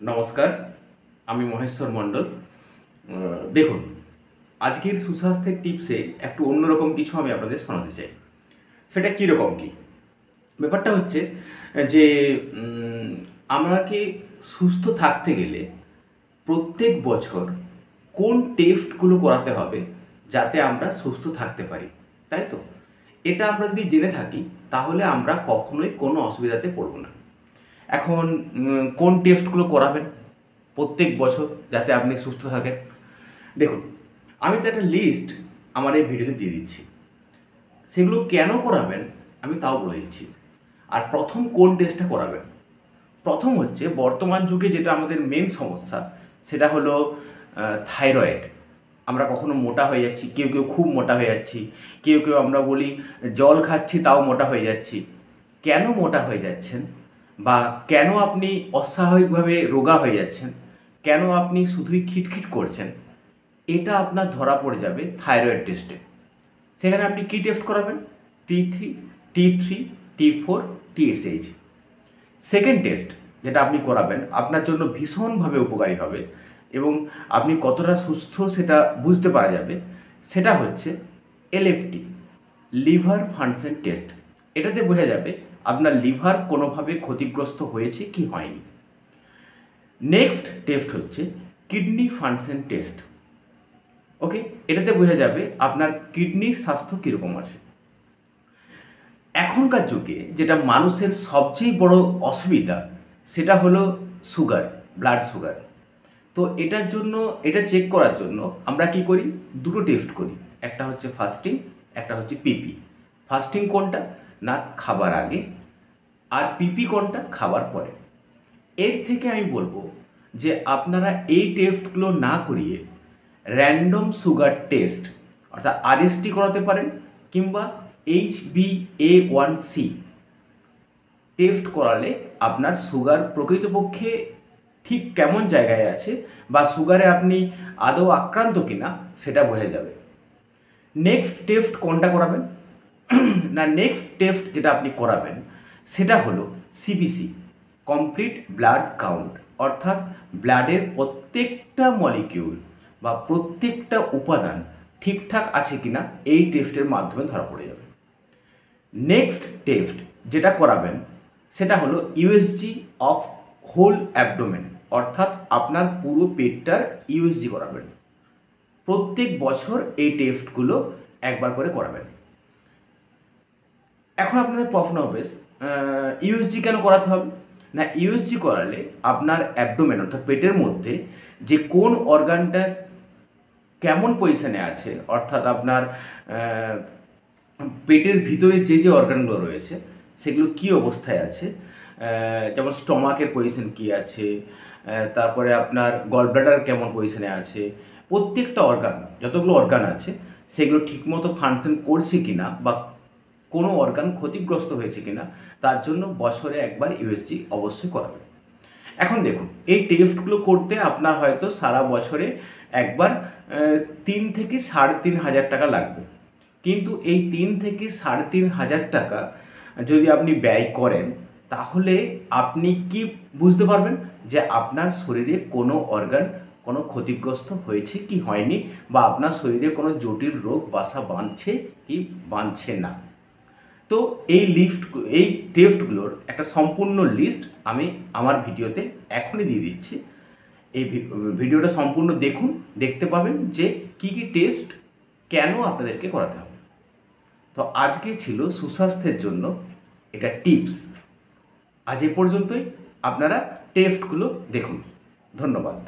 নমস্কার, আমি মহেশ্বর মণ্ডল। দেখুন, আজকের সুস্বাস্থ্যের টিপসে একটু অন্যরকম কিছু আমি আপনাদের শোনাতে চাই। সেটা কীরকম কী? ব্যাপারটা হচ্ছে যে আমাকে সুস্থ থাকতে গেলে প্রত্যেক বছর কোন টেস্টগুলো করাতে হবে যাতে আমরা সুস্থ থাকতে পারি, তাই তো? এটা আমরা যদি জেনে থাকি তাহলে আমরা কখনোই কোনো অসুবিধাতে পড়ব না। এখন কোন টেস্টগুলো করাবেন প্রত্যেক বছর যাতে আপনি সুস্থ থাকেন? দেখুন, আমি তো একটা লিস্ট আমার এই ভিডিওতে দিয়ে দিচ্ছি। সেগুলো কেন করাবেন আমি তাও বলে দিচ্ছি। আর প্রথম কোন টেস্টটা করাবেন? প্রথম হচ্ছে বর্তমান যুগে যেটা আমাদের মেন সমস্যা, সেটা হলো থাইরয়েড। আমরা কখনো মোটা হয়ে যাচ্ছি, কেউ কেউ খুব মোটা হয়ে যাচ্ছি, কেউ কেউ আমরা বলি জল খাচ্ছি তাও মোটা হয়ে যাচ্ছি। কেন মোটা হয়ে যাচ্ছেন বা কেন আপনি অস্বাভাবিকভাবে রোগা হয়ে যাচ্ছেন, কেন আপনি শুধুই খিটখিট করছেন, এটা আপনার ধরা পড়ে যাবে থাইরয়েড টেস্টে। সেখানে আপনি কী টেস্ট করাবেন? T3, T3, T4, TSH। Second test যেটা আপনি করাবেন আপনার জন্য ভীষণভাবে উপকারী হবে এবং আপনি কতটা সুস্থ সেটা বুঝতে পারা যাবে, সেটা হচ্ছে LFT, লিভার ফাংশন টেস্ট। এটাতে বোঝা যাবে আপনার লিভার কোনোভাবে ক্ষতিগ্রস্ত হয়েছে কি হয়নি। নেক্সট টেস্ট হচ্ছে কিডনি ফাংশন টেস্ট। ওকে, এটাতে বোঝা যাবে আপনার কিডনির স্বাস্থ্য কীরকম আছে। এখনকার যুগে যেটা মানুষের সবচেয়ে বড় অসুবিধা সেটা হলো সুগার, ব্লাড সুগার। তো এটার জন্য, এটা চেক করার জন্য আমরা কি করি? দুটো টেস্ট করি। একটা হচ্ছে ফাস্টিং, একটা হচ্ছে পিপি। ফাস্টিং কোনটা? না খাবার আগে, আর পিপি কোনটা? খাবার পরে। এর থেকে আমি বলবো যে আপনারা এই টেস্টগুলো না করিয়ে র্যান্ডম সুগার টেস্ট অর্থাৎ RST করাতে পারেন, কিংবা HbA1c টেস্ট করালে আপনার সুগার প্রকৃতপক্ষে ঠিক কেমন জায়গায় আছে বা সুগারে আপনি আদৌ আক্রান্ত কিনা সেটা বোঝা যাবে। নেক্সট টেস্ট কোনটা করাবেন? না, নেক্সট টেস্ট যেটা আপনি করাবেন সেটা হলো CBC, কমপ্লিট ব্লাড কাউন্ট, অর্থাৎ ব্লাডের প্রত্যেকটা মলিকিউল বা প্রত্যেকটা উপাদান ঠিকঠাক আছে কিনা এই টেস্টের মাধ্যমে ধরা পড়ে যাবে। নেক্সট টেস্ট যেটা করাবেন সেটা হলো USG অফ হোল অ্যাবডোমেন, অর্থাৎ আপনার পুরো পেটটার USG করাবেন। প্রত্যেক বছর এই টেস্টগুলো একবার করে করাবেন। এখন আপনাদের প্রশ্ন হবে, USG কেন করাতে হবে? না, USG করালে আপনার অ্যাবডোমেন অর্থাৎ পেটের মধ্যে যে কোন অর্গানটা কেমন পজিশনে আছে, অর্থাৎ আপনার পেটের ভিতরে যে যে অর্গানগুলো রয়েছে সেগুলো কী অবস্থায় আছে, যেমন স্টমাকের পজিশন কী আছে, তারপরে আপনার গলব্লাডার কেমন পজিশনে আছে, প্রত্যেকটা অর্গান, যতগুলো অর্গান আছে সেগুলো ঠিকমতো ফাংশন করছে কিনা বা কোনো অর্গান ক্ষতিগ্রস্ত হয়েছে কিনা, তার জন্য বছরে একবার USG অবশ্যই করাবে। এখন দেখুন, এই টেস্টগুলো করতে আপনার হয়তো সারা বছরে একবার 3 থেকে 3,500 টাকা লাগবে। কিন্তু এই 3 থেকে 3,500 টাকা যদি আপনি ব্যয় করেন তাহলে আপনি কি বুঝতে পারবেন যে আপনার শরীরে কোনো অর্গান কোনো ক্ষতিগ্রস্ত হয়েছে কি হয়নি, বা আপনার শরীরে কোনো জটিল রোগ বাসা বাঁধছে কি বাঁধছে না। তো এই টেস্টগুলোর একটা সম্পূর্ণ লিস্ট আমি আমার ভিডিওতে এখনই দিয়ে দিচ্ছি। এই ভিডিওটা সম্পূর্ণ দেখুন, দেখতে পাবেন যে কী কী টেস্ট কেন আপনাদেরকে করাতে হবে। তো আজকে ছিল সুস্বাস্থ্যের জন্য এটা টিপস। আজ এ পর্যন্তই। আপনারা টেস্টগুলো দেখুন। ধন্যবাদ।